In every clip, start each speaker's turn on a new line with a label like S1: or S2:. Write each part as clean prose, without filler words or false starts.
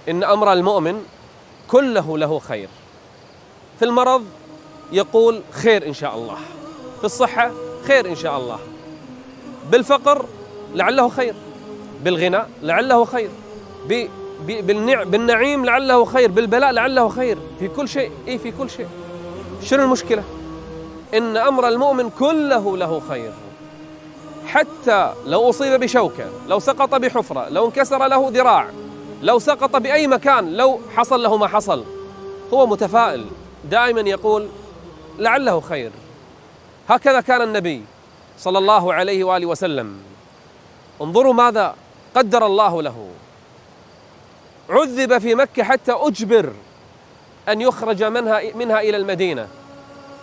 S1: إن أمر المؤمن كله له خير. في المرض يقول خير إن شاء الله، في الصحة خير إن شاء الله، بالفقر لعله خير، بالغنى لعله خير، بالنعيم لعله خير، بالبلاء لعله خير، في كل شيء. في كل شيء. شنو المشكلة؟ إن أمر المؤمن كله له خير، حتى لو أصيب بشوكة، لو سقط بحفرة، لو انكسر له ذراع، لو سقط بأي مكان، لو حصل له ما حصل، هو متفائل دائما يقول لعله خير. هكذا كان النبي صلى الله عليه وآله وسلم. انظروا ماذا قدر الله له. عذب في مكة حتى أجبر أن يخرج منها إلى المدينة،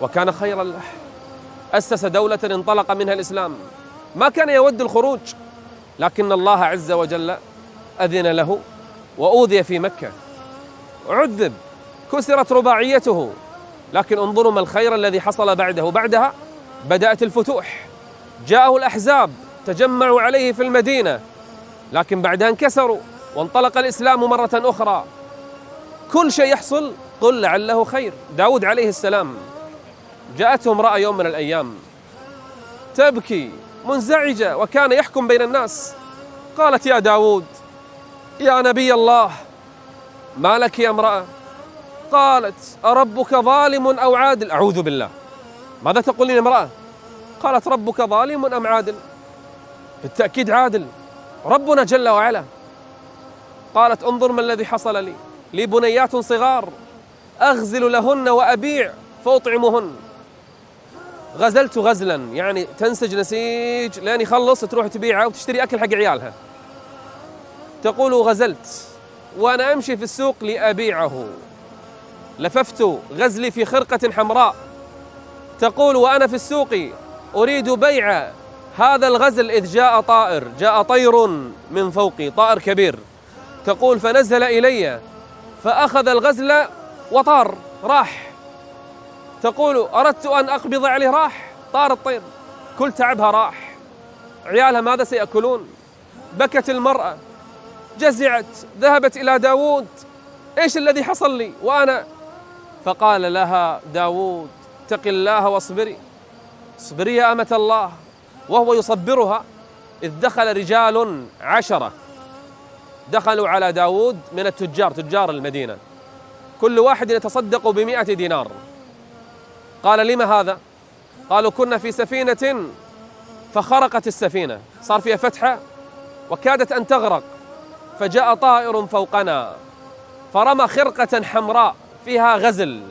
S1: وكان خيرا له. أسس دولة انطلق منها الإسلام، ما كان يود الخروج، لكن الله عز وجل أذن له وأوذي في مكة، عذب، كسرت رباعيته، لكن انظروا ما الخير الذي حصل بعدها. بدأت الفتوح، جاءه الأحزاب تجمعوا عليه في المدينة، لكن بعدها انكسروا وانطلق الإسلام مرة أخرى. كل شيء يحصل قل لعله خير. داود عليه السلام جاءته امرأة يوم من الأيام تبكي منزعجة، وكان يحكم بين الناس. قالت يا داود يا نبي الله ما لك يا امرأة؟ قالت أربك ظالم أو عادل؟ أعوذ بالله، ماذا تقولين امرأة؟ قالت ربك ظالم أم عادل؟ بالتأكيد عادل، ربنا جل وعلا. قالت انظر ما الذي حصل لي بنيات صغار أغزل لهن وأبيع فأطعمهن. غزلت غزلا، يعني تنسج نسيج لين يخلص تروح تبيعه وتشتري أكل حق عيالها. تقول غزلت وأنا أمشي في السوق لأبيعه، لففت غزلي في خرقة حمراء. تقول وأنا في السوق أريد بيع هذا الغزل إذ جاء طير من فوقي، طائر كبير. تقول فنزل إلي فأخذ الغزل وطار، راح. تقول أردت أن أقبض عليه، راح، طار الطير، كل تعبها راح. عيالها ماذا سيأكلون؟ بكت المرأة، جزعت، ذهبت إلى داود، إيش الذي حصل لي وأنا؟ فقال لها داود اتق الله واصبري، اصبري يا أمة الله. وهو يصبرها إذ دخل رجال 10 دخلوا على داود من التجار، تجار المدينة، كل واحد يتصدق ب100 دينار. قال لما هذا؟ قالوا كنا في سفينة فخرقت السفينة، صار فيها فتحة وكادت أن تغرق، فجاء طائر فوقنا فرمى خرقة حمراء فيها غزل